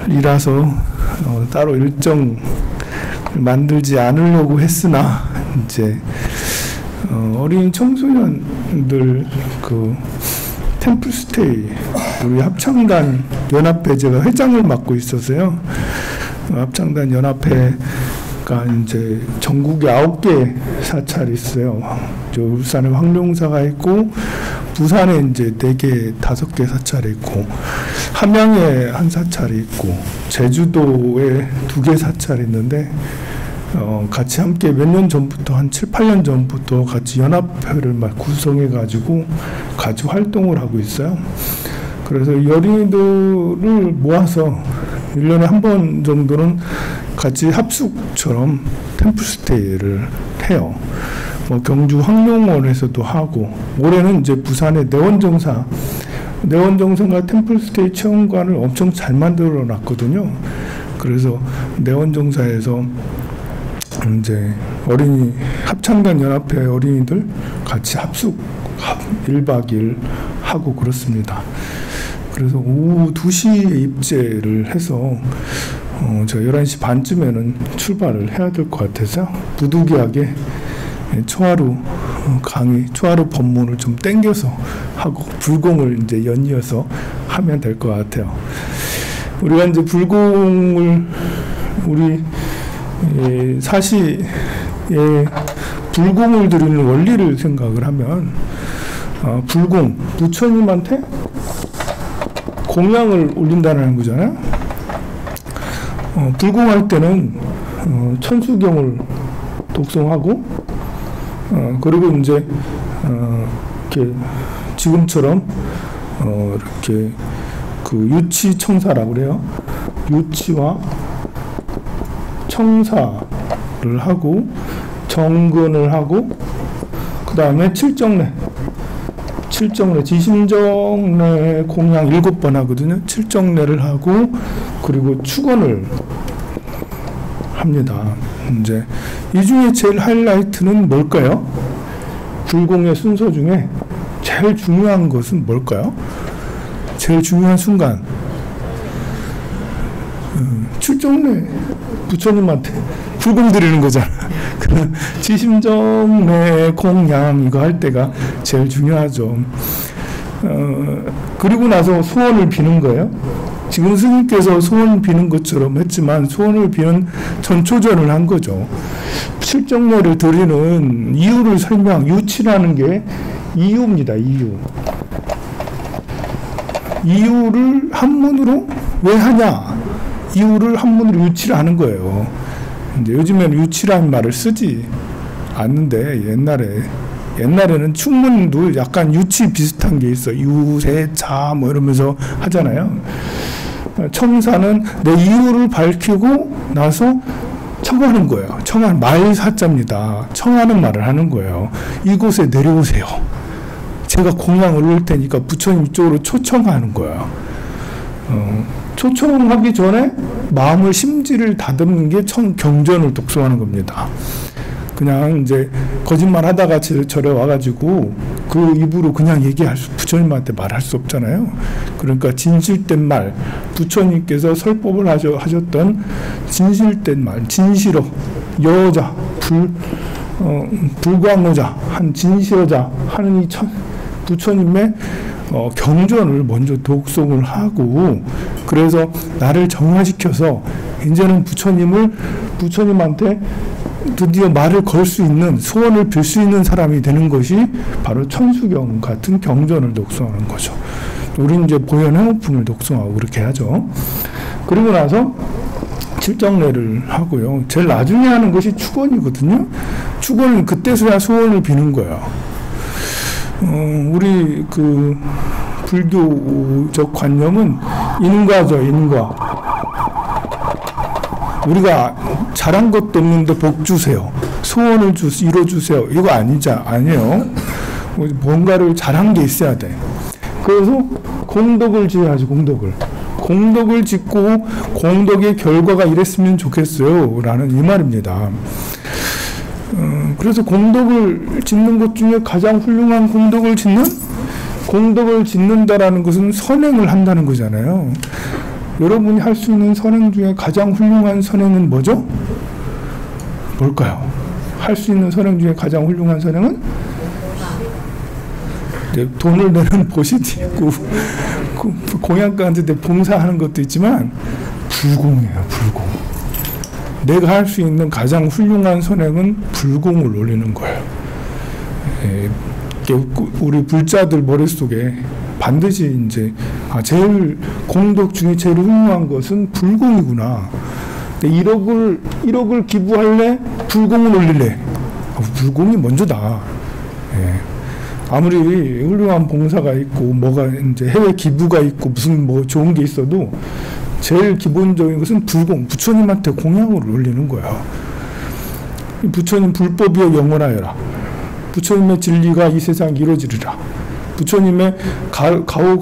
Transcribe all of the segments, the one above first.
이라서 따로 일정 만들지 않으려고 했으나 이제 어린 청소년들 그 템플스테이 우리 합창단 연합회 제가 회장을 맡고 있어서요. 합창단 연합회가 이제 전국에 9개 사찰이 있어요. 저 울산에 황룡사가 있고 부산에 이제 4개, 5개 사찰이 있고 함양에 한 사찰이 있고 제주도에 2개 사찰이 있는데 같이 함께 몇 년 전부터 한 7, 8년 전부터 같이 연합회를 막 구성해 가지고 같이 활동을 하고 있어요. 그래서 어린이들을 모아서 1년에 한 번 정도는 같이 합숙처럼 템플스테이를 해요. 경주 황룡원에서도 하고 올해는 이제 부산의 내원정사가 템플스테이 체험관을 엄청 잘 만들어 놨거든요. 그래서 내원정사에서 이제 어린이 합창단 연합회 어린이들 같이 합숙 1박 2일 하고 그렇습니다. 그래서 오후 2시에 입제를 해서 저 11시 반쯤에는 출발을 해야 될 것 같아서 부득이하게 초하루 강의, 초하루 법문을 좀 땡겨서 하고 불공을 이제 연이어서 하면 될 것 같아요. 우리가 이제 불공을 우리 사시에 불공을 드리는 원리를 생각을 하면 불공, 부처님한테 공양을 올린다는 거잖아요. 불공할 때는 천수경을 독송하고 그리고 이제 이렇게 지금처럼 이렇게 그 유치청사라고 그래요. 유치와 청사를 하고 정근을 하고 그 다음에 칠정례 지심정례 공양 7번 하거든요. 칠정례를 하고 그리고 축원을 합니다. 이제 이 중에 제일 하이라이트는 뭘까요? 불공의 순서 중에 제일 중요한 것은 뭘까요? 제일 중요한 순간 칠정례 부처님한테 불공 드리는 거잖아. 지심정례 공양 이거 할 때가 제일 중요하죠. 그리고 나서 소원을 비는 거예요. 지금 스님께서 소원 비는 것처럼 했지만 소원을 비는 전초전을 한 거죠. 칠정례를 드리는 이유를 유치라는 게 이유입니다. 이유를 한문으로 왜 하냐? 이유를 한문으로 유치를 하는 거예요. 이제 요즘에는 유치라는 말을 쓰지 않는데 옛날에는 충문도 약간 유치 비슷한 게 있어. 유세자 뭐 이러면서 하잖아요. 청사는 내 이유를 밝히고 나서 청하는 거예요. 청하는 말사자입니다. 청하는 말을 하는 거예요. 이곳에 내려오세요. 제가 공양을 올릴 테니까 부처님 쪽으로 초청하는 거예요. 초청하기 전에 마음을 심지를 다듬는 게 경전을 독송하는 겁니다. 그냥 이제 거짓말 하다가 절에 와가지고 그 입으로 그냥 부처님한테 말할 수 없잖아요. 그러니까 진실된 말, 부처님께서 설법을 하셨던 진실된 말, 진실어, 여자, 불광어자, 한 진실어자 하는 이 부처님의 경전을 먼저 독송을 하고 그래서 나를 정화시켜서 이제는 부처님한테 드디어 말을 걸 수 있는 소원을 빌 수 있는 사람이 되는 것이 바로 천수경 같은 경전을 독송하는 거죠. 우리는 이제 보현 행호품을 독송하고 그렇게 하죠. 그리고 나서 칠정례를 하고요. 제일 나중에 하는 것이 축원이거든요. 축원은 그때서야 소원을 비는 거예요. 우리 그 불교적 관념은 인과죠, 인과. 우리가 잘한 것도 없는데 복 주세요. 소원을 이뤄주세요. 이거 아니에요. 뭔가를 잘한 게 있어야 돼. 그래서 공덕을 지어야지, 공덕을 짓고 공덕의 결과가 이랬으면 좋겠어요. 라는 이 말입니다. 그래서 공덕을 짓는 것 중에 가장 훌륭한 공덕을 짓는다라는 것은 선행을 한다는 거잖아요. 여러분이 할 수 있는 선행 중에 가장 훌륭한 선행은 뭐죠? 뭘까요? 할 수 있는 선행 중에 가장 훌륭한 선행은? 돈을 내는 보시도 있고 공양가한테 봉사하는 것도 있지만 불공이에요. 불공. 내가 할 수 있는 가장 훌륭한 선행은 불공을 올리는 거예요. 우리 불자들 머릿속에 반드시 이제 제일 공덕 중에 제일 훌륭한 것은 불공이구나. 1억을 기부할래? 불공을 올릴래? 불공이 먼저다. 아무리 훌륭한 봉사가 있고 뭐가 이제 해외 기부가 있고 무슨 뭐 좋은 게 있어도 제일 기본적인 것은 불공, 부처님한테 공양을 올리는 거야. 부처님 불법이여 영원하여라. 부처님의 진리가 이 세상에 이루어지리라. 부처님의 가오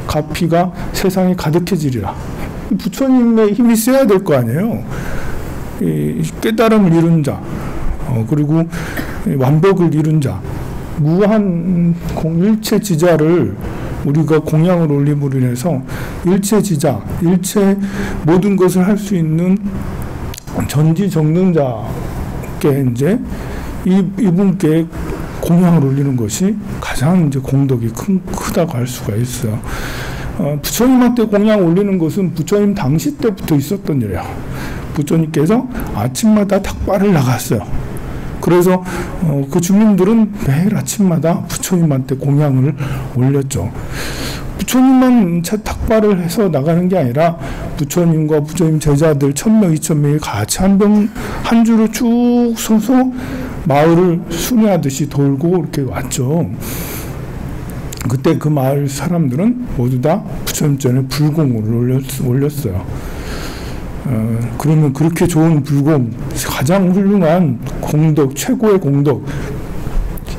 가피가 세상에 가득해지리라. 부처님의 힘이 세야 될 거 아니에요. 깨달음을 이룬 자, 그리고 완벽을 이룬 자, 무한 일체 지자를 우리가 공양을 올림으로 인해서 일체 지자, 일체 모든 것을 할 수 있는 전지정능자께 이제 이분께 공양을 올리는 것이 가장 이제 공덕이 크다고 할 수가 있어요. 부처님한테 공양 올리는 것은 부처님 당시 때부터 있었던 일이에요. 부처님께서 아침마다 탁발을 나갔어요. 그래서 그 주민들은 매일 아침마다 부처님한테 공양을 올렸죠. 부처님만 탁발을 해서 나가는 게 아니라 부처님과 부처님 제자들 1000명, 2000명이 같이 한 줄로 쭉 서서 마을을 순회하듯이 돌고 이렇게 왔죠. 그때 그 마을 사람들은 모두 다 부처님 전에 불공을 올렸어요. 그러면 그렇게 좋은 불공, 가장 훌륭한 공덕, 최고의 공덕,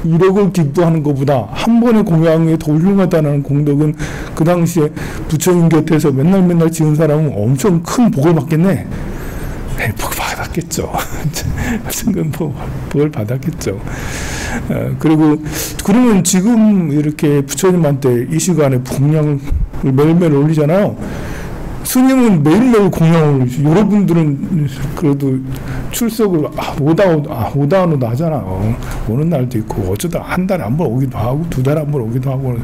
1억을 기부하는 것보다 한 번의 공양이 더 훌륭하다는 공덕은 그 당시에 부처님 곁에서 맨날 지은 사람은 엄청 큰 복을 받겠네. 복 받았겠죠. 복을 받았겠죠. 그리고 그러면 지금 이렇게 부처님한테 이 시간에 공양을 매일매일 올리잖아요. 스님은 매일매일 공양을, 여러분들은 그래도 출석을 오다오도 하잖아요. 오는 날도 있고, 어쩌다 한 달에 한 번 오기도 하고, 2달에 한 번 오기도 하고.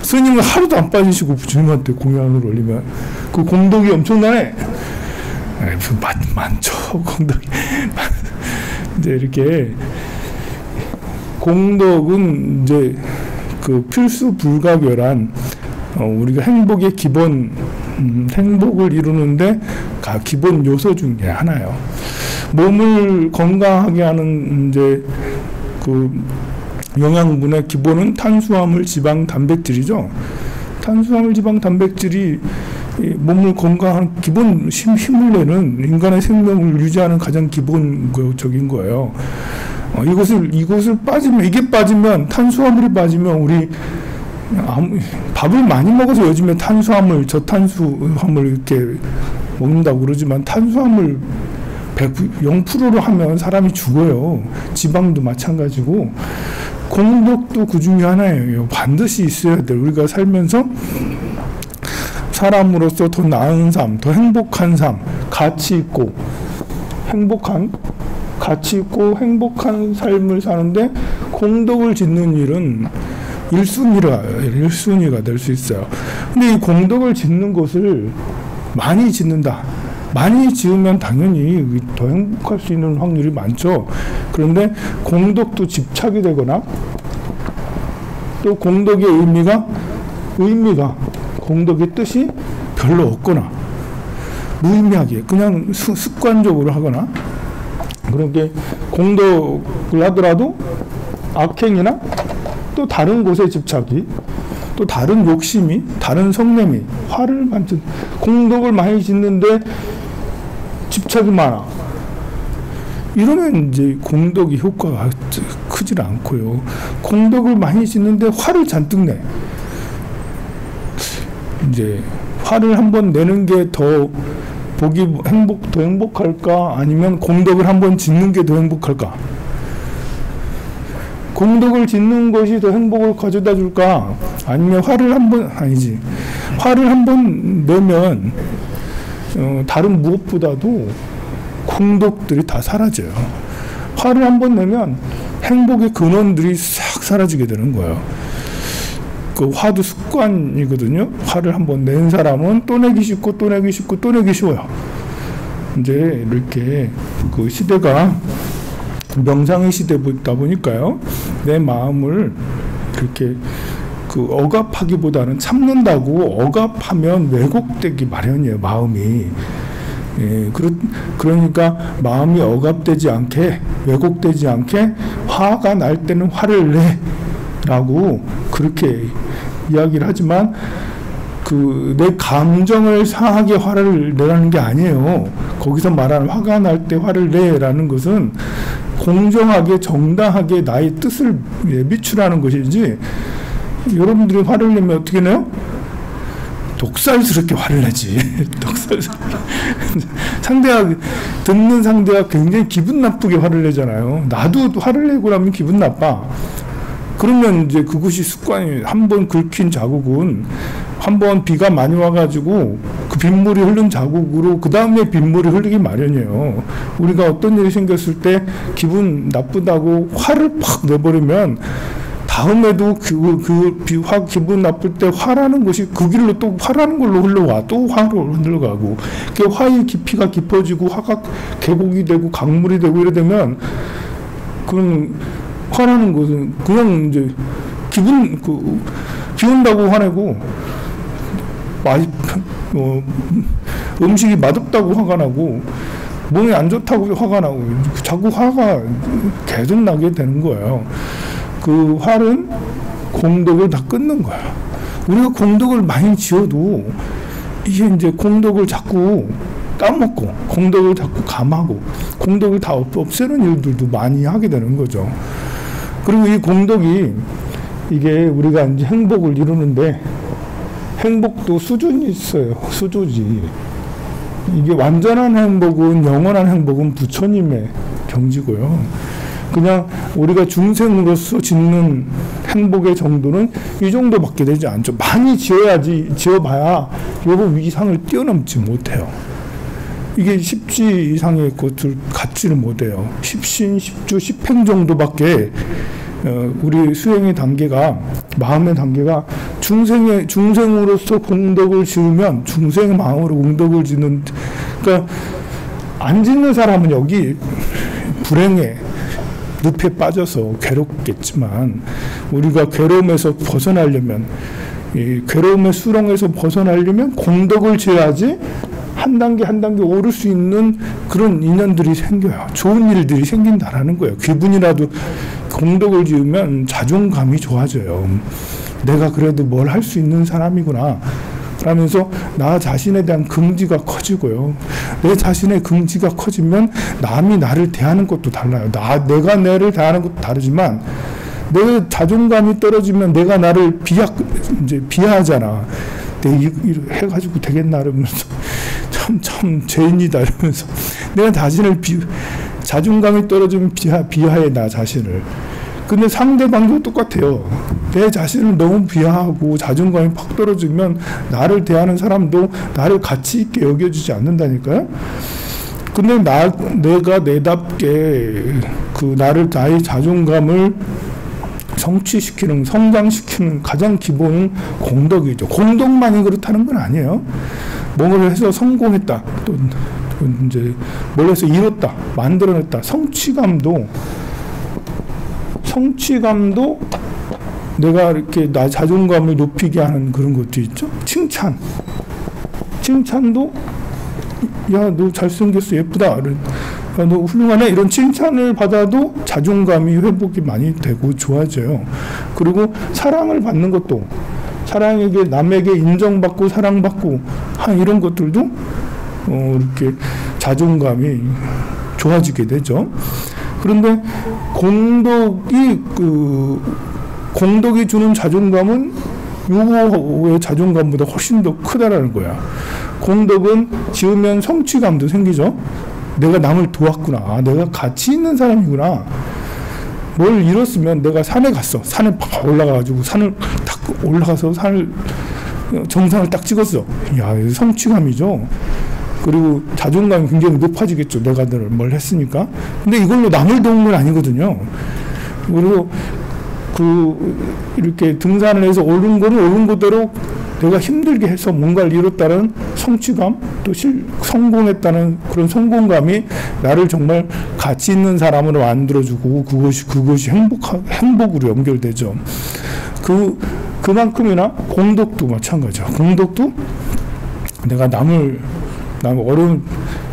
스님은 하루도 안 빠지시고 부처님한테 공양을 올리면 그 공덕이 엄청나네. 많죠, 공덕이. 이제 이렇게 공덕은 이제 그 필수 불가결한 우리가 행복의 기본, 행복을 이루는데 기본 요소 중에 하나예요. 몸을 건강하게 하는 이제 그 영양분의 기본은 탄수화물, 지방, 단백질이죠. 탄수화물, 지방, 단백질이 몸을 건강한 기본 힘을 내는 인간의 생명을 유지하는 가장 기본적인 거예요. 이것을 빠지면, 이게 빠지면, 탄수화물이 빠지면 우리 밥을 많이 먹어서 요즘에 탄수화물, 저탄수화물 이렇게 먹는다고 그러지만 탄수화물 0%로 하면 사람이 죽어요. 지방도 마찬가지고 공덕도 그 중에 하나예요. 반드시 있어야 돼요. 우리가 살면서 사람으로서 더 나은 삶, 더 행복한 삶, 가치 있고 행복한 삶을 사는데 공덕을 짓는 일은 1순위가 될 수 있어요. 근데 이 공덕을 짓는 것을 많이 짓는다. 많이 지으면 당연히 더 행복할 수 있는 확률이 많죠. 그런데 공덕도 집착이 되거나 또 공덕의 의미가 공덕의 뜻이 별로 없거나 무의미하게 그냥 습관적으로 하거나 그렇게 공덕을 하더라도 악행이나 또 다른 곳에 집착이 또 다른 욕심이 다른 성냄이 화를 만든 공덕을 많이 짓는데 집착이 많아. 이러면 이제 공덕이 효과가 크질 않고요. 공덕을 많이 짓는데 화를 잔뜩 내. 이제 화를 한번 내는 게 더 더 행복할까? 아니면 공덕을 한번 짓는 게 더 행복할까? 공덕을 짓는 것이 더 행복을 가져다 줄까? 아니면 화를 한번 내면 다른 무엇보다도 공덕들이 다 사라져요. 화를 한번 내면 행복의 근원들이 싹 사라지게 되는 거예요. 그 화도 습관이거든요. 화를 한번 낸 사람은 또 내기 쉽고 또 내기 쉽고 또 내기 쉬워요. 이제 이렇게 그 시대가 명상의 시대다 보니까요. 내 마음을 그렇게 그 억압하기보다는 참는다고 억압하면 왜곡되기 마련이에요. 마음이. 예, 그러니까 마음이 억압되지 않게 왜곡되지 않게 화가 날 때는 화를 내 라고 그렇게 이야기를 하지만 그 내 감정을 상하게 화를 내라는 게 아니에요. 거기서 말하는 화가 날 때 화를 내라는 것은 공정하게 정당하게 나의 뜻을 비추라는 것이지, 여러분들이 화를 내면 어떻게 내요? 독살스럽게 화를 내지. 독살스럽게. 듣는 상대가 굉장히 기분 나쁘게 화를 내잖아요. 나도 화를 내고 나면 기분 나빠. 그러면 이제 그것이 습관이, 한번 긁힌 자국은 한번 비가 많이 와가지고 그 빗물이 흐른 자국으로 그 다음에 빗물이 흐르기 마련이에요. 우리가 어떤 일이 생겼을 때 기분 나쁘다고 화를 팍 내버리면 다음에도 기분 나쁠 때 화라는 것이 그 길로 또 화라는 걸로 흘러와. 또 화로 흘러가고. 그 화의 깊이가 깊어지고 화가 계곡이 되고 강물이 되고 이래 되면 그런 화라는 것은 그냥 이제 비 온다고 화내고, 음식이 맛없다고 화가 나고, 몸이 안 좋다고 화가 나고, 자꾸 화가 계속 나게 되는 거예요. 그 화는 공덕을 다 끊는 거야. 우리가 공덕을 많이 지어도 이게 이제 공덕을 자꾸 까먹고, 공덕을 자꾸 감하고, 공덕을 다 없애는 일들도 많이 하게 되는 거죠. 그리고 이 공덕이, 이게 우리가 이제 행복을 이루는데, 행복도 수준이 있어요. 수조지. 이게 완전한 행복은, 영원한 행복은 부처님의 경지고요. 그냥 우리가 중생으로서 짓는 행복의 정도는 이 정도밖에 되지 않죠. 많이 지어봐야 요거 이상을 뛰어넘지 못해요. 이게 10지 이상의 것을 갖지를 못해요. 10신, 10주, 10행 정도밖에 우리 수행의 단계가, 마음의 단계가 중생으로서 공덕을 지으면 중생의 마음으로 공덕을 짓는, 그러니까 안 짓는 사람은 여기 불행해, 늪에 빠져서 괴롭겠지만, 우리가 괴로움에서 벗어나려면, 이 괴로움의 수렁에서 벗어나려면 공덕을 지어야지 한 단계 한 단계 오를 수 있는 그런 인연들이 생겨요. 좋은 일들이 생긴다라는 거예요. 기분이라도 공덕을 지으면 자존감이 좋아져요. 내가 그래도 뭘 할 수 있는 사람이구나 라면서 나 자신에 대한 긍지가 커지고요. 내 자신의 긍지가 커지면 남이 나를 대하는 것도 달라요. 내가 나를 대하는 것도 다르지만, 내 자존감이 떨어지면 내가 나를 비하하잖아. 해가지고 되겠나 이러면서 참 죄인이다 이러면서 내가 자신을 자존감이 떨어지면 비하해, 나 자신을. 근데 상대방도 똑같아요. 내 자신을 너무 비하하고 자존감이 팍 떨어지면 나를 대하는 사람도 나를 가치 있게 여겨주지 않는다니까요. 근데 내가 내답게 나의 자존감을 성장시키는 가장 기본은 공덕이죠. 공덕만이 그렇다는 건 아니에요. 뭔가를 해서 성공했다, 또 이제 뭘 해서 이뤘다, 만들어냈다. 성취감도 내가 이렇게 나 자존감을 높이게 하는 그런 것도 있죠. 칭찬도 야, 너 잘생겼어, 예쁘다, 야, 너 훌륭하네, 이런 칭찬을 받아도 자존감이 회복이 많이 되고 좋아져요. 그리고 사랑을 받는 것도, 남에게 인정받고 사랑받고 이런 것들도 이렇게 자존감이 좋아지게 되죠. 그런데 공덕이 주는 자존감은 요거의 자존감보다 훨씬 더 크다라는 거야. 공덕은 지으면 성취감도 생기죠. 내가 남을 도왔구나, 내가 가치 있는 사람이구나. 뭘 이뤘으면, 내가 산에 갔어, 산에 팍 올라가가지고 정상을 딱 찍었어. 야, 성취감이죠. 그리고 자존감이 굉장히 높아지겠죠. 내가 뭘 했으니까. 근데 이걸로 남을 도운 건 아니거든요. 그리고 이렇게 등산을 해서 오른 거는 오른 그대로 내가 힘들게 해서 뭔가를 이뤘다는 성취감, 또 성공했다는 그런 성공감이 나를 정말 가치 있는 사람으로 만들어주고 그것이 행복으로 연결되죠. 그만큼이나 공덕도 마찬가지죠. 공덕도 내가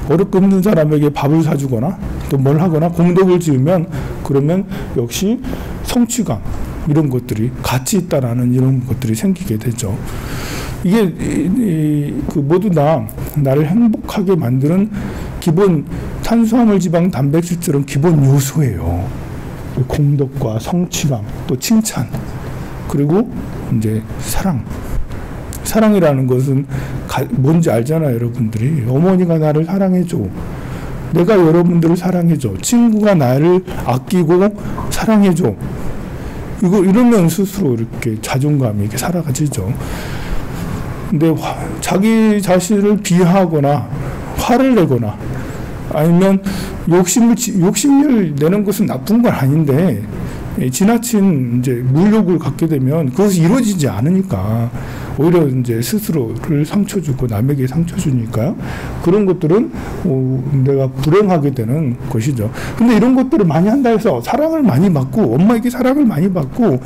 어렵고 힘든 사람에게 밥을 사주거나 또 뭘 하거나 공덕을 지으면 그러면 역시 성취감, 이런 것들이 가치 있다라는 이런 것들이 생기게 되죠. 이게 모두 다 나를 행복하게 만드는 기본 탄수화물, 지방, 단백질처럼 기본 요소예요. 공덕과 성취감, 또 칭찬, 그리고 이제 사랑이라는 것은 뭔지 알잖아요, 여러분들이. 어머니가 나를 사랑해줘. 내가 여러분들을 사랑해줘. 친구가 나를 아끼고 사랑해줘. 이러면 스스로 이렇게 자존감이 이렇게 살아가지죠. 근데 자기 자신을 비하하거나 화를 내거나 아니면 욕심을 내는 것은 나쁜 건 아닌데 지나친 이제 물욕을 갖게 되면 그것이 이루어지지 않으니까 오히려 이제 스스로를 상처 주고 남에게 상처 주니까 그런 것들은 내가 불행하게 되는 것이죠. 근데 이런 것들을 많이 한다 해서 사랑을 많이 받고 엄마에게 사랑을 많이 받고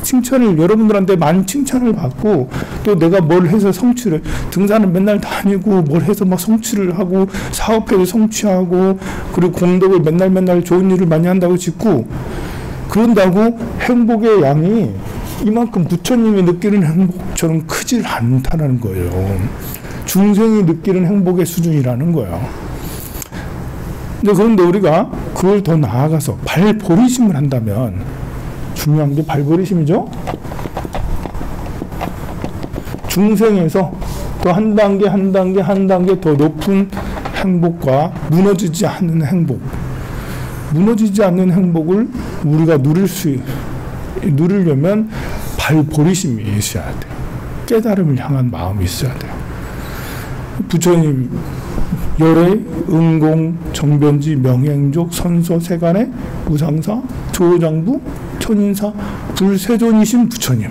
칭찬을 여러분들한테 많이 칭찬을 받고 또 내가 뭘 해서 성취를 등산을 맨날 다니고 뭘 해서 막 성취를 하고 사업해서 성취하고 그리고 공덕을 맨날 좋은 일을 많이 한다고 짓고 그런다고 행복의 양이 이만큼 부처님이 느끼는 행복처럼 크질 않다는 거예요. 중생이 느끼는 행복의 수준이라는 거예요. 그런데 우리가 그걸 더 나아가서 발보리심을 한다면 중요한 게 발보리심이죠. 중생에서 또 한 단계 더 높은 행복과 무너지지 않는 행복을 우리가 누리려면 발보리심이 있어야 돼요. 깨달음을 향한 마음이 있어야 돼요. 부처님 열애, 응공, 정변지, 명행족, 선서, 세간의 우상사, 조장부, 천인사, 불세존이신 부처님.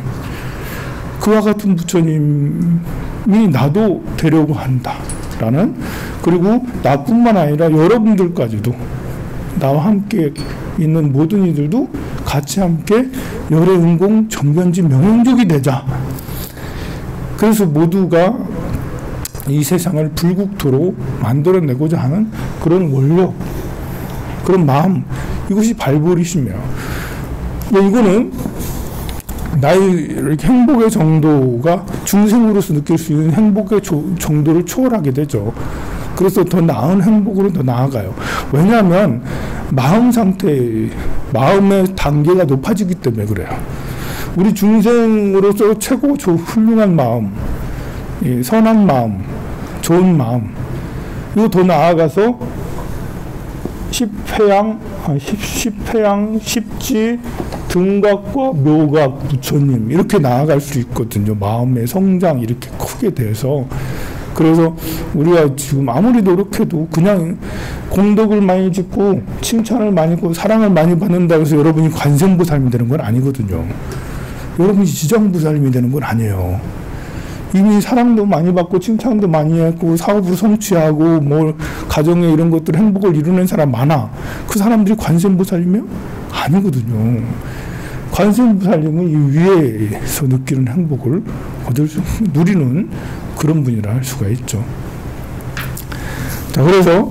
그와 같은 부처님이 나도 되려고 한다라는, 그리고 나뿐만 아니라 여러분들까지도 나와 함께 있는 모든 이들도 같이 함께 열애, 응공, 정변지, 명행족이 되자. 그래서 모두가 이 세상을 불국토로 만들어내고자 하는 그런 원력, 그런 마음, 이것이 발보리심이에요. 이거는 나의 행복의 정도가 중생으로서 느낄 수 있는 행복의 정도를 초월하게 되죠. 그래서 더 나은 행복으로 더 나아가요. 왜냐하면 마음 상태, 마음의 단계가 높아지기 때문에 그래요. 우리 중생으로서 최고 훌륭한 마음, 선한 마음, 좋은 마음, 이거 더 나아가서 십회양, 십지, 등각과 묘각, 부처님 이렇게 나아갈 수 있거든요. 마음의 성장 이렇게 크게 돼서. 그래서 우리가 지금 아무리 노력해도 그냥 공덕을 많이 짓고 칭찬을 많이 하고 사랑을 많이 받는다고 해서 여러분이 관세음보살이 되는 건 아니거든요. 여러분이 지장보살이 되는 건 아니에요. 이미 사랑도 많이 받고 칭찬도 많이 했고 사업으로 성취하고 뭐 가정에 이런 것들 행복을 이루는 사람 많아. 그 사람들이 관세음보살이며? 아니거든요. 관세음보살님은 이 위에서 느끼는 행복을 누리는 그런 분이라 할 수가 있죠. 자, 그래서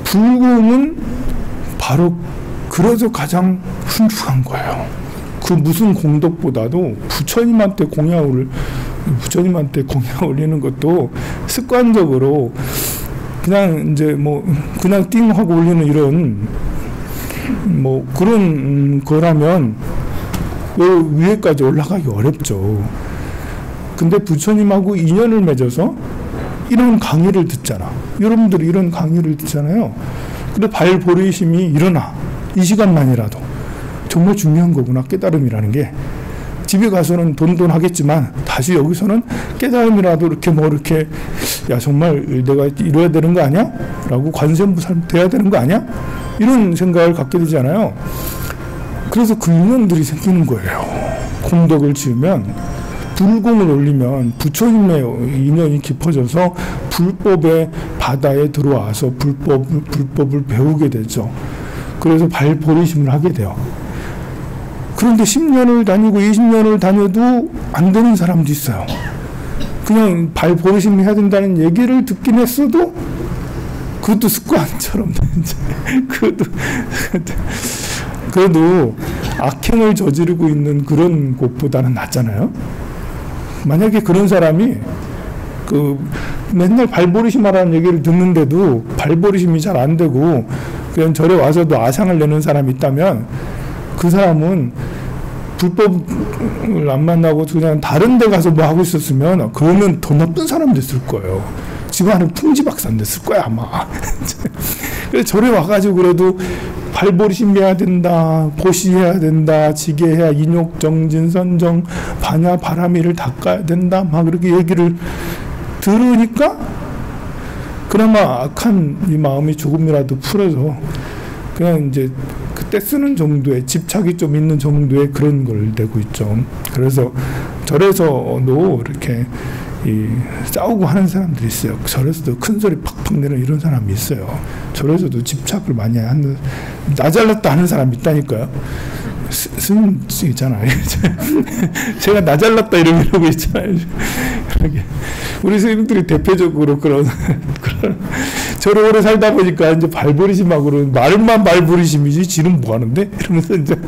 불금은 바로 그래서 가장 훌륭한 거예요. 그 무슨 공덕보다도 부처님한테 공양을 올리는 것도 습관적으로 그냥 이제 뭐 그냥 띵 하고 올리는 이런 뭐 그런 거라면 요 위에까지 올라가기 어렵죠. 근데 부처님하고 인연을 맺어서 이런 강의를 듣잖아. 여러분들이 이런 강의를 듣잖아요. 근데 발보리심이 일어나. 이 시간만이라도. 정말 중요한 거구나. 깨달음이라는 게. 집에 가서는 돈돈하겠지만 다시 여기서는 깨달음이라도 이렇게 뭐 이렇게 야 정말 내가 이뤄야 되는 거 아니야? 라고 관세음보 삶 돼야 되는 거 아니야? 이런 생각을 갖게 되잖아요. 그래서 그 인연들이 생기는 거예요. 공덕을 지으면 불공을 올리면 부처님의 인연이 깊어져서 불법의 바다에 들어와서 불법을 배우게 되죠. 그래서 발보리심을 하게 돼요. 그런데 10년을 다니고 20년을 다녀도 안 되는 사람도 있어요. 그냥 발보리심 해야 된다는 얘기를 듣긴 했어도 그것도 습관처럼 그래도 악행을 저지르고 있는 그런 곳보다는 낫잖아요. 만약에 그런 사람이 맨날 발보리심하라는 얘기를 듣는데도 발보리심이 잘 안 되고 그냥 절에 와서도 아상을 내는 사람이 있다면 그 사람은 불법을 안 만나고 그냥 다른 데 가서 뭐 하고 있었으면 그러면 더 나쁜 사람 됐을 거예요. 집안은 풍지박산 됐을 거야 아마. 그래서 절에 와가지고 그래도 발보리심해야 된다, 보시해야 된다, 지게해야 인욕, 정진, 선정, 반야, 바람이를 닦아야 된다 막 그렇게 얘기를 들으니까 그나마 악한 이 마음이 조금이라도 풀어서 그냥 이제 그때 쓰는 정도의 집착이 좀 있는 정도의 그런 걸 내고 있죠. 그래서 절에서도 이렇게 싸우고 하는 사람들이 있어요. 절에서도 큰 소리 팍팍 내는 이런 사람이 있어요. 절에서도 집착을 많이 하는, 나 잘났다 하는 사람이 있다니까요. 스님 있잖아요. 제가 나 잘났다 이러고 있잖아요. 우리 스님들이 대표적으로 그런 절에 오래 살다 보니까 이제 발보리심하고는 말만 발보리심이지 지는 뭐 하는데? 이러면서 이제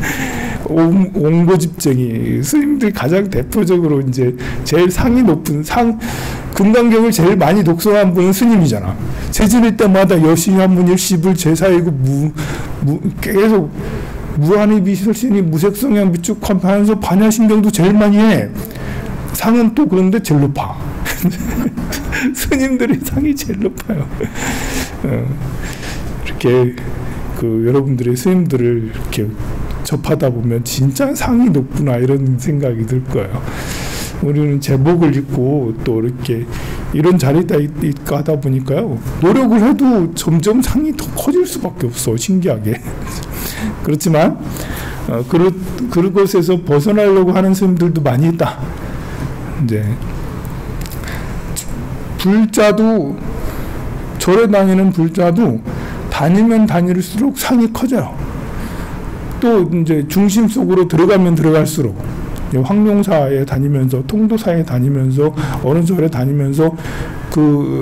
옹고집쟁이 스님들이 가장 대표적으로 이제 제일 상이 높은 금강경을 제일 많이 독서한 분은 스님이잖아. 제지를 때마다 여시한문 일십을 제사이고 계속 무한히 비설신이 무색성향 비축하면서 반야신경도 제일 많이 해. 상은 또 그런데 제일 높아. 스님들이 상이 제일 높아요. 이렇게 여러분들이 스님들을 이렇게 접하다 보면 진짜 상이 높구나 이런 생각이 들 거예요. 우리는 제복을 입고 또 이렇게 이런 자리에 있고 하다 보니까요. 노력을 해도 점점 상이 더 커질 수밖에 없어. 신기하게. 그렇지만 그것에서 벗어나려고 하는 스님들도 많이 있다. 이제 불자도 절에 다니는 불자도 다니면 다닐수록 상이 커져요. 또 이제 중심 속으로 들어가면 들어갈수록 황룡사에 다니면서 통도사에 다니면서 어느 절에 다니면서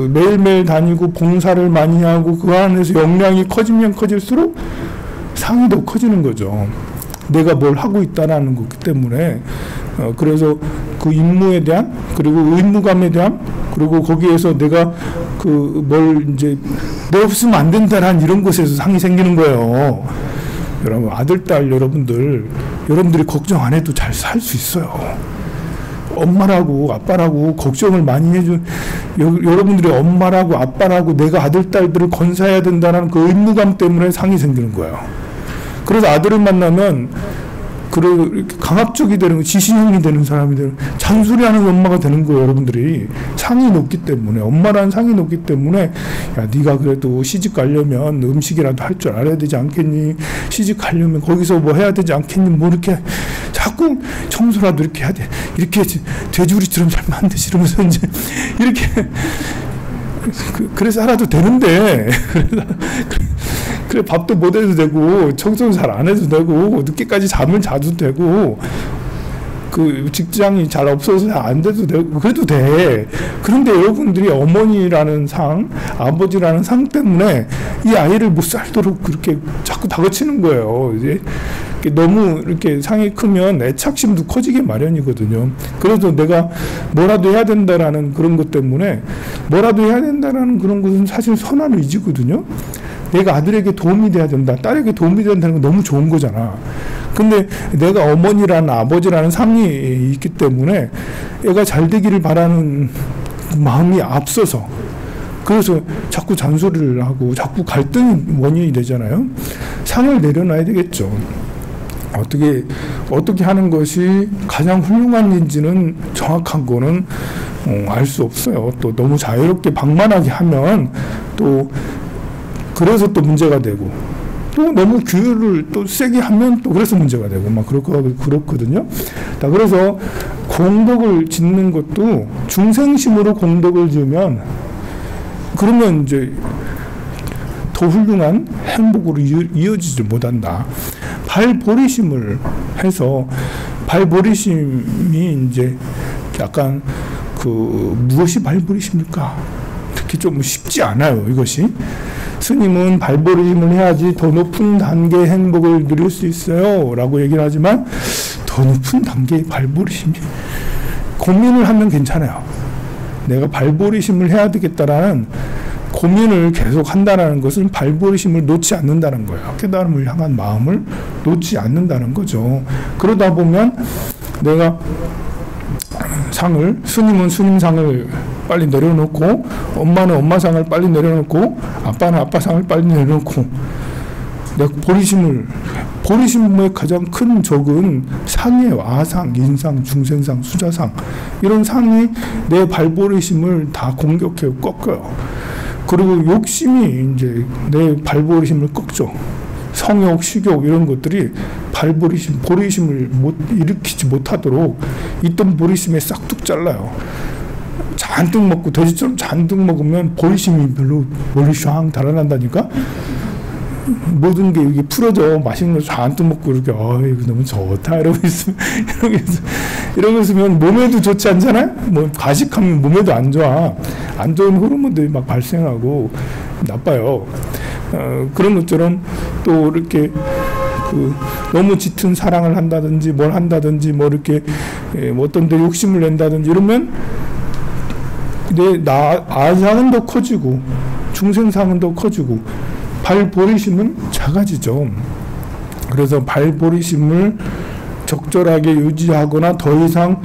매일매일 다니고 봉사를 많이 하고 그 안에서 역량이 커지면 커질수록 상이 더 커지는 거죠. 내가 뭘 하고 있다라는 거기 때문에 그래서 그 임무에 대한 그리고 의무감에 대한 그리고 거기에서 내가 뭘 이제 내 없으면 안 된다라는 이런 곳에서 상이 생기는 거예요. 여러분 아들 딸 여러분들이 걱정 안 해도 잘 살 수 있어요. 엄마라고 아빠라고 걱정을 많이 해준 여러분들이 엄마라고 아빠라고 내가 아들 딸들을 건사해야 된다는 그 의무감 때문에 상이 생기는 거예요. 그래서 아들을 만나면 강압적이 되는 거, 지신형이 되는 사람이 되는, 잔소리하는 엄마가 되는 거예요. 여러분들이 상이 높기 때문에, 엄마라는 상이 높기 때문에 야 네가 그래도 시집 가려면 음식이라도 할 줄 알아야 되지 않겠니? 시집 가려면 거기서 뭐 해야 되지 않겠니? 뭐 이렇게 자꾸 청소라도 이렇게 해야 돼. 이렇게 돼지우리처럼 살면 안 되지. 이러면서 이제 이렇게 그래서 살아도 되는데 그래 밥도 못 해도 되고 청소는 잘 안 해도 되고 늦게까지 잠을 자도 되고 직장이 잘 없어서 안 돼도 되고 그래도 돼. 그런데 여러분들이 어머니라는 상, 아버지라는 상 때문에 이 아이를 못 살도록 그렇게 자꾸 다그치는 거예요. 이제 너무 이렇게 상이 크면 애착심도 커지게 마련이거든요. 그래서 내가 뭐라도 해야 된다라는 그런 것 때문에 뭐라도 해야 된다라는 그런 것은 사실 선한 의지거든요. 내가 아들에게 도움이 돼야 된다, 딸에게 도움이 된다는 건 너무 좋은 거잖아. 근데 내가 어머니라는 아버지라는 상이 있기 때문에 애가 잘 되기를 바라는 마음이 앞서서 그래서 자꾸 잔소리를 하고 자꾸 갈등이 원인이 되잖아요. 상을 내려놔야 되겠죠. 어떻게 어떻게 하는 것이 가장 훌륭한인지는 정확한 거는 알 수 없어요. 또 너무 자유롭게 방만하게 하면 또 그래서 또 문제가 되고, 또 너무 규율을 또 세게 하면 또 그래서 문제가 되고 막 그렇거든요. 그래서 공덕을 짓는 것도 중생심으로 공덕을 지으면 그러면 이제 더 훌륭한 행복으로 이어지지 못한다. 발보리심을 해서, 발보리심이 이제 약간 무엇이 발보리심일까? 특히 좀 쉽지 않아요, 이것이. 스님은 발보리심을 해야지 더 높은 단계의 행복을 누릴 수 있어요 라고 얘기를 하지만, 더 높은 단계의 발보리심이, 고민을 하면 괜찮아요. 내가 발보리심을 해야 되겠다라는 고민을 계속 한다는 것은 발보리심을 놓지 않는다는 거예요. 깨달음을 향한 마음을 놓지 않는다는 거죠. 그러다 보면 내가 스님은 스님상을 빨리 내려놓고, 엄마는 엄마상을 빨리 내려놓고, 아빠는 아빠상을 빨리 내려놓고, 내가 보리심의 가장 큰 적은 상이에요. 아상, 인상, 중생상, 수자상. 이런 상이 내 발보리심을 다 공격해요. 꺾어요. 그리고 욕심이 이제 내 발보리심을 꺾죠. 성욕, 식욕 이런 것들이 보리심을 일으키지 못하도록 있던 보리심에 싹둑 잘라요. 잔뜩 먹고, 돼지처럼 잔뜩 먹으면 보리심이 별로 멀리 샹 달아난다니까? 모든 게 여기 풀어져. 맛있는 거 잔뜩 먹고 이렇게, 이거 너무 좋다. 이러고 있으면 몸에도 좋지 않잖아요? 과식하면 몸에도 안 좋아. 안 좋은 호르몬들이 막 발생하고 나빠요. 그런 것처럼 또 이렇게 너무 짙은 사랑을 한다든지 뭘 한다든지 이렇게 어떤 데 욕심을 낸다든지 이러면 아상은 더 커지고 중생상은 더 커지고 발보리심은 작아지죠. 그래서 발보리심을 적절하게 유지하거나 더 이상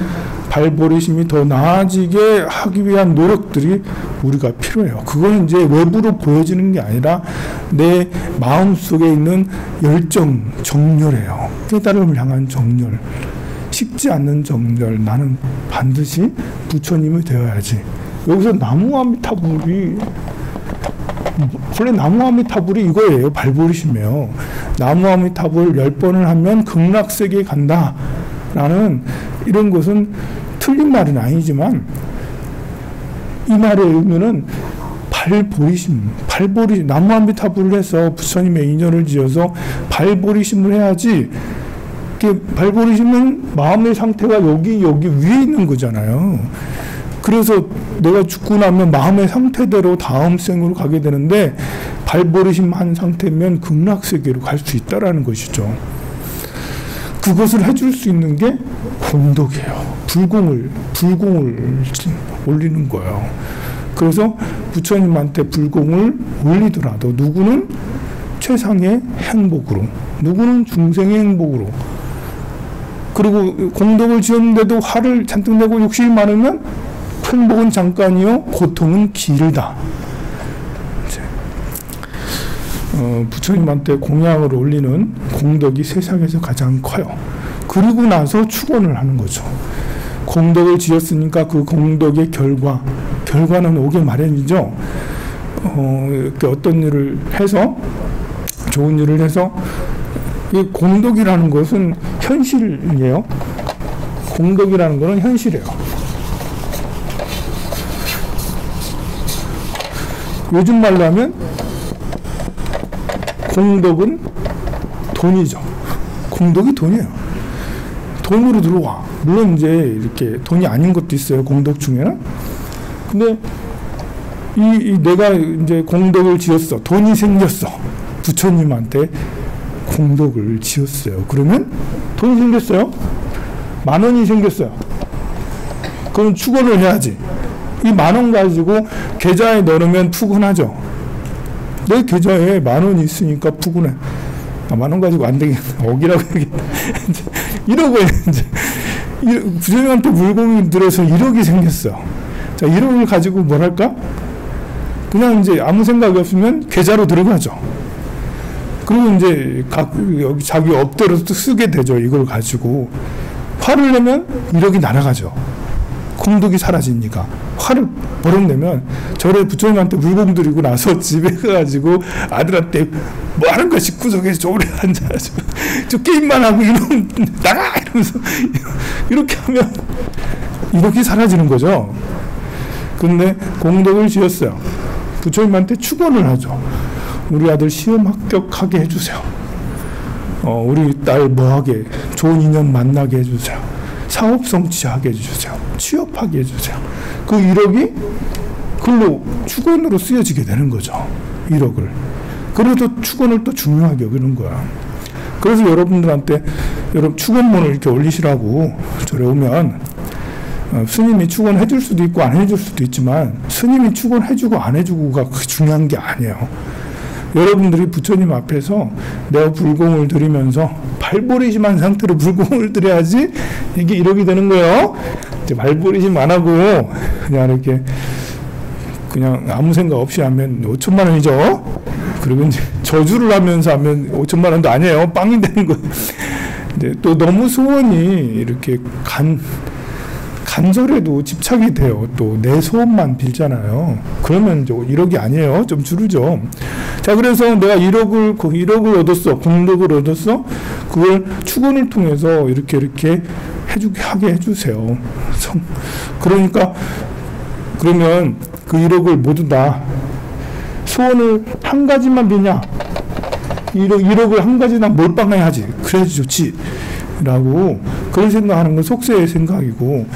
발보리심이 더 나아지게 하기 위한 노력들이 우리가 필요해요. 그건 이제 외부로 보여지는 게 아니라 내 마음속에 있는 열정, 정열이에요. 깨달음을 향한 정열. 식지 않는 정열. 나는 반드시 부처님이 되어야지. 여기서 나무아미타불이, 원래 나무아미타불이 이거예요. 발보리심이에요. 나무아미타불 10번을 하면 극락세계에 간다 라는 이런 것은 틀린 말은 아니지만, 이 말의 의미는 나무아미타불을 해서 부처님의 인연을 지어서 발보리심을 해야지. 발보리심은 마음의 상태가 여기 위에 있는 거잖아요. 그래서 내가 죽고 나면 마음의 상태대로 다음 생으로 가게 되는데, 발보리심 한 상태면 극락세계로 갈 수 있다라는 것이죠. 그것을 해줄 수 있는 게 공덕이에요. 불공을 올리는 거예요. 그래서 부처님한테 불공을 올리더라도 누구는 최상의 행복으로, 누구는 중생의 행복으로, 그리고 공덕을 지었는데도 화를 잔뜩 내고 욕심이 많으면 행복은 잠깐이요, 고통은 길다. 부처님한테 공양을 올리는 공덕이 세상에서 가장 커요. 그리고 나서 축원을 하는 거죠. 공덕을 지었으니까 그 공덕의 결과는 오게 마련이죠. 어떤 일을 해서, 좋은 일을 해서, 이 공덕이라는 것은 현실이에요. 공덕이라는 것은 현실이에요. 요즘 말로 하면 공덕은 돈이죠. 공덕이 돈이에요. 돈으로 들어와. 물론 이제 이렇게 돈이 아닌 것도 있어요. 공덕 중에는. 근데 내가 이제 공덕을 지었어. 돈이 생겼어. 부처님한테 공덕을 지었어요. 그러면 돈이 생겼어요. 10,000원이 생겼어요. 그럼 축원을 해야지. 이 10,000원 가지고 계좌에 넣으면 푸근하죠. 내 계좌에 10,000원이 있으니까 푸근해. 10,000원 가지고 안 되겠네. 억이라고 얘기해. 1억을 이제 부처님한테 물공이 들어서 1억이 생겼어. 자, 1억을 가지고 뭘 할까? 그냥 이제 아무 생각이 없으면 계좌로 들어가죠. 그리고 이제 여기 자기 업대로 쓰게 되죠. 이걸 가지고. 화를 내면 1억이 날아가죠. 공덕이 사라지니까. 화를 버럭내면 절에 부처님한테 물공 드리고 나서 집에 가가지고 아들한테 뭐 하는 거야, 집구석에서 저번에 앉아가지고 저 게임만 하고 이러면 나가! 이러면서 이렇게 하면 1억이 사라지는 거죠. 근데 공덕을 지었어요. 부처님한테 축원을 하죠. 우리 아들 시험 합격하게 해주세요. 우리 딸 뭐하게, 좋은 인연 만나게 해주세요. 사업 성취하게 해주세요. 취업하게 해주세요. 그 1억이 글로 축원으로 쓰여지게 되는 거죠. 1억을. 그래도 축원을 또 중요하게 여기는 거야. 그래서 여러분들한테 여러분 축원문을 이렇게 올리시라고 절에 오면 스님이 축원해 줄 수도 있고 안 해줄 수도 있지만 스님이 축원해 주고 안 해주고가 그게 중요한 게 아니에요. 여러분들이 부처님 앞에서 내가 불공을 드리면서 발버리심한 상태로 불공을 드려야지 이게 1억이 되는 거예요. 이제 발버리심 안 하고 그냥 이렇게 그냥 아무 생각 없이 하면 5천만 원이죠. 그리고 이제 저주를 하면서 하면 5천만 원도 아니에요. 빵이 되는 거예요. 이제 또 너무 소원이 이렇게 간절해도 집착이 돼요. 또 내 소원만 빌잖아요. 그러면 이제 1억이 아니에요. 좀 줄이죠. 자, 그래서 내가 1억을 얻었어. 공덕을 얻었어. 그걸 축원을 통해서 이렇게 하게 해주세요. 그러니까, 그러면 그 1억을 모두 다 소원을 한 가지만 비냐? 1억을 한 가지나 몰빵해야지. 그래야지 좋지. 라고 그런 생각하는 건 속세의 생각이고,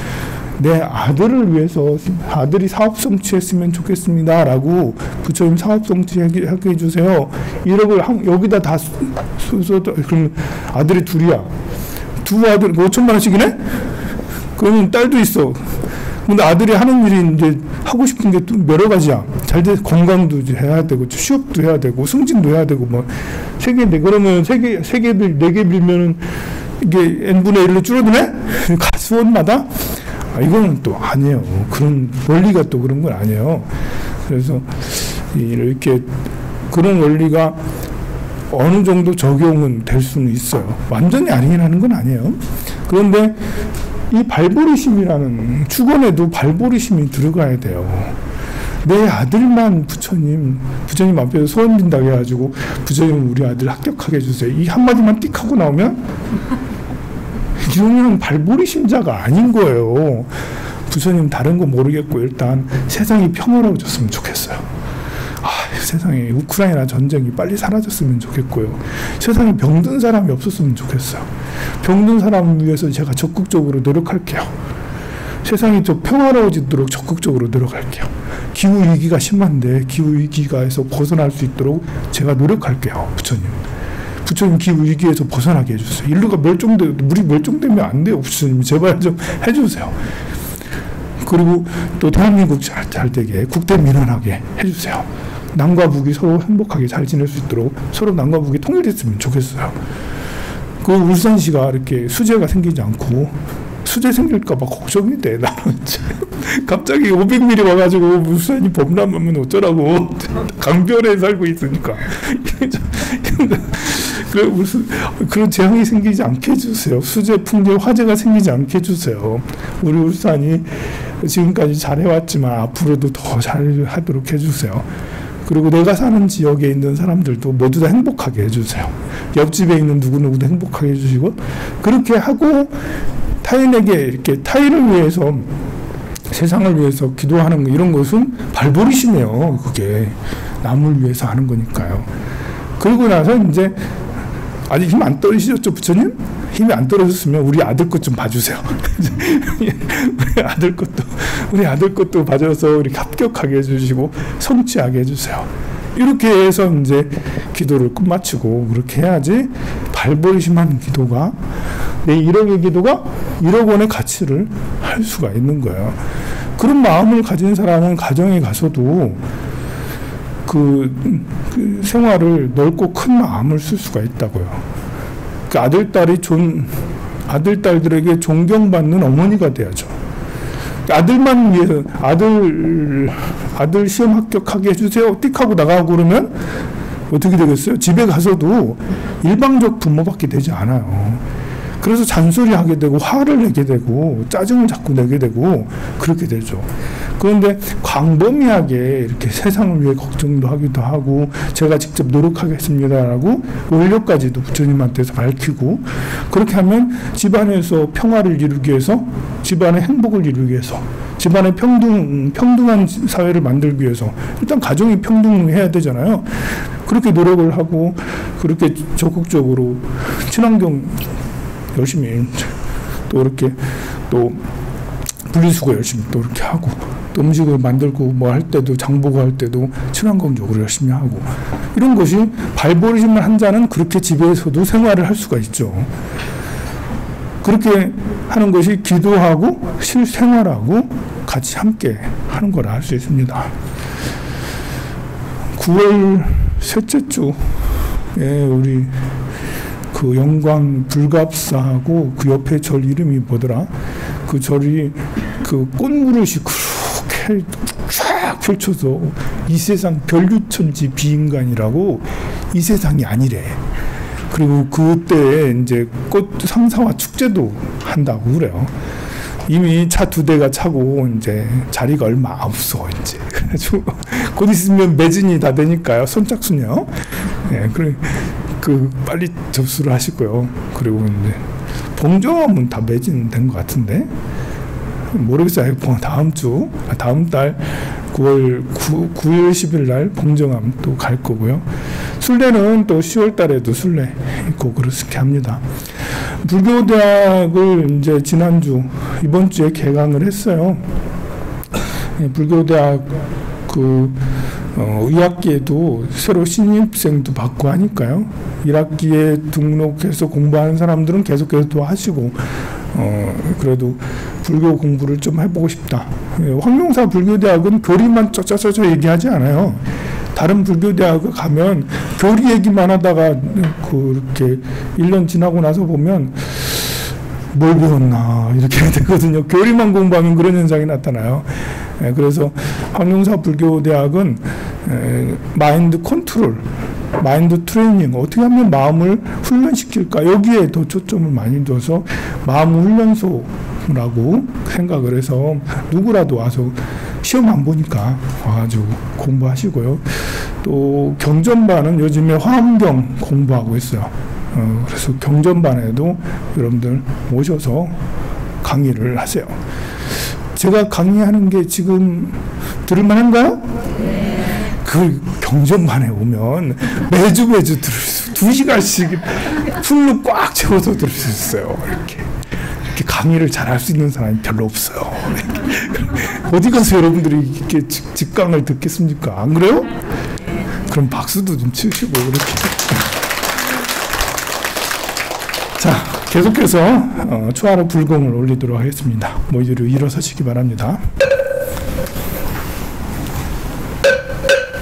내 아들을 위해서 아들이 사업 성취했으면 좋겠습니다 라고 부처님 사업 성취하게 해주세요. 1억을 여기다 다 그럼 아들이 둘이야. 두 아들 5천만 원씩이네? 그러면 딸도 있어. 근데 아들이 하는 일이 이제 하고 싶은 게 여러 가지야. 잘 돼, 건강도 해야 되고, 취업도 해야 되고, 승진도 해야 되고, 뭐, 3개인데, 그러면 4개 빌면은 이게 n분의 1로 줄어드네? 가수원마다? 이거는 또 아니에요. 그런 원리가 또 그런 건 아니에요. 그래서 이렇게 그런 원리가 어느 정도 적용은 될 수는 있어요. 완전히 아니라는 건 아니에요. 그런데 이 발버리심이라는 축원에도 발버리심이 들어가야 돼요. 내 아들만 부처님 앞에서 소원 빈다고 해가지고 부처님 우리 아들 합격하게 해주세요. 이 한마디만 띡 하고 나오면 이러면 발버리심자가 아닌 거예요. 부처님 다른 거 모르겠고 일단 세상이 평화로워졌으면 좋겠어요. 세상에 우크라이나 전쟁이 빨리 사라졌으면 좋겠고요. 세상에 병든 사람이 없었으면 좋겠어요. 병든 사람을 위해서 제가 적극적으로 노력할게요. 세상이 좀 평화로워지도록 적극적으로 노력할게요. 기후위기가 심한데 기후위기가에서 벗어날 수 있도록 제가 노력할게요. 부처님 기후위기에서 벗어나게 해주세요. 인류가 물이 멸종되면 안 돼요. 부처님 제발 좀 해주세요. 그리고 또 대한민국 잘 되게 국대민원하게 해주세요. 남과 북이 서로 행복하게 잘 지낼 수 있도록 서로 남과 북이 통일됐으면 좋겠어요. 그 울산시가 이렇게 수재가 생기지 않고 수재 생길까봐 걱정이 돼. 나는 갑자기 500mm 와가지고 울산이 범람하면 어쩌라고. 강변에 살고 있으니까. 그런 재앙이 생기지 않게 해주세요. 수재, 풍재, 화재가 생기지 않게 해주세요. 우리 울산이 지금까지 잘해왔지만 앞으로도 더 잘하도록 해주세요. 그리고 내가 사는 지역에 있는 사람들도 모두 다 행복하게 해주세요. 옆집에 있는 누구누구도 행복하게 해주시고, 그렇게 하고 타인에게 이렇게 타인을 위해서, 세상을 위해서 기도하는 이런 것은 발버리심이에요. 그게 남을 위해서 하는 거니까요. 그러고 나서 이제 아직 힘 안 떨어지셨죠, 부처님? 힘이 안 떨어졌으면 우리 아들 것 좀 봐주세요. 우리 아들 것도 봐줘서 우리 합격하게 해주시고 성취하게 해주세요. 이렇게 해서 이제 기도를 끝마치고 그렇게 해야지 발버리심한 기도가 내 1억의 기도가 1억 원의 가치를 할 수가 있는 거예요. 그런 마음을 가진 사람은 가정에 가서도 그 생활을 넓고 큰 마음을 쓸 수가 있다고요. 그 아들딸들에게 존경받는 어머니가 돼야죠. 아들만 위해서 아들 시험 합격하게 해주세요. 띡 하고 나가고 그러면 어떻게 되겠어요? 집에 가서도 일방적 부모밖에 되지 않아요. 그래서 잔소리하게 되고 화를 내게 되고 짜증을 자꾸 내게 되고 그렇게 되죠. 그런데 광범위하게 이렇게 세상을 위해 걱정도 하기도 하고 제가 직접 노력하겠습니다라고 원료까지도 부처님한테서 밝히고 그렇게 하면 집안에서 평화를 이루기 위해서 집안의 행복을 이루기 위해서 집안의 평등한 사회를 만들기 위해서 일단 가정이 평등해야 되잖아요. 그렇게 노력을 하고 그렇게 적극적으로 친환경 열심히 또 이렇게 또 분리수거 열심히 또 이렇게 하고 또 음식을 만들고 뭐 할 때도 장보고 할 때도 친환경적으로 열심히 하고 이런 것이 발버리심을 한 자는 그렇게 집에서도 생활을 할 수가 있죠. 그렇게 하는 것이 기도하고 실생활하고 같이 함께 하는 거라 할 수 있습니다. 9월 셋째 주에 우리 그 영광 불갑사하고 그 옆에 절 이름이 뭐더라? 그 절이 그 꽃무릇이 그렇게 쫙 펼쳐서 이 세상 별유천지 비인간이라고 이 세상이 아니래. 그리고 그때 이제 꽃 상사화 축제도 한다고 그래요. 이미 차 2대가 차고 이제 자리가 얼마 없어 이제. 그래가지고 곧 있으면 매진이 다 되니까요. 선착순이요. 네, 그래. 빨리 접수를 하시고요. 그리고 이제 봉정암은 다 매진된 것 같은데 모르겠어요. 다음 달 9일 10일 날 봉정암 또 갈 거고요. 순례는 또 10월 달에도 순례 있고 그렇게 합니다. 불교대학을 이제 이번 주에 개강을 했어요. 불교대학 2학기에도 새로 신입생도 받고 하니까요. 1학기에 등록해서 공부하는 사람들은 계속해서 또 하시고 그래도 불교 공부를 좀 해보고 싶다. 황룡사 불교대학은 교리만 쩌쩌쩌 얘기하지 않아요. 다른 불교대학을 가면 교리 얘기만 하다가 그렇게 1년 지나고 나서 보면 뭘 배웠나 이렇게 되거든요. 교리만 공부하면 그런 현상이 나타나요. 그래서 황룡사 불교대학은 마인드 컨트롤, 마인드 트레이닝, 어떻게 하면 마음을 훈련시킬까 여기에 더 초점을 많이 둬서 마음 훈련소라고 생각을 해서 누구라도 와서 시험 안 보니까 와가지고 공부하시고요. 또 경전반은 요즘에 화엄경 공부하고 있어요. 그래서 경전반에도 여러분들 모셔서 강의를 하세요. 제가 강의하는 게 지금 들을만한가요? 그 경전반에 오면 매주 들을 수 2시간씩 풀로 꽉 채워서 들을 수 있어요. 이렇게 강의를 잘 할 수 있는 사람이 별로 없어요. 어디 가서 여러분들이 이렇게 직강을 듣겠습니까? 안 그래요? 그럼 박수도 좀 치시고 이렇게. 자, 계속해서 초하루 불공을 올리도록 하겠습니다. 모두 일어서시기 바랍니다.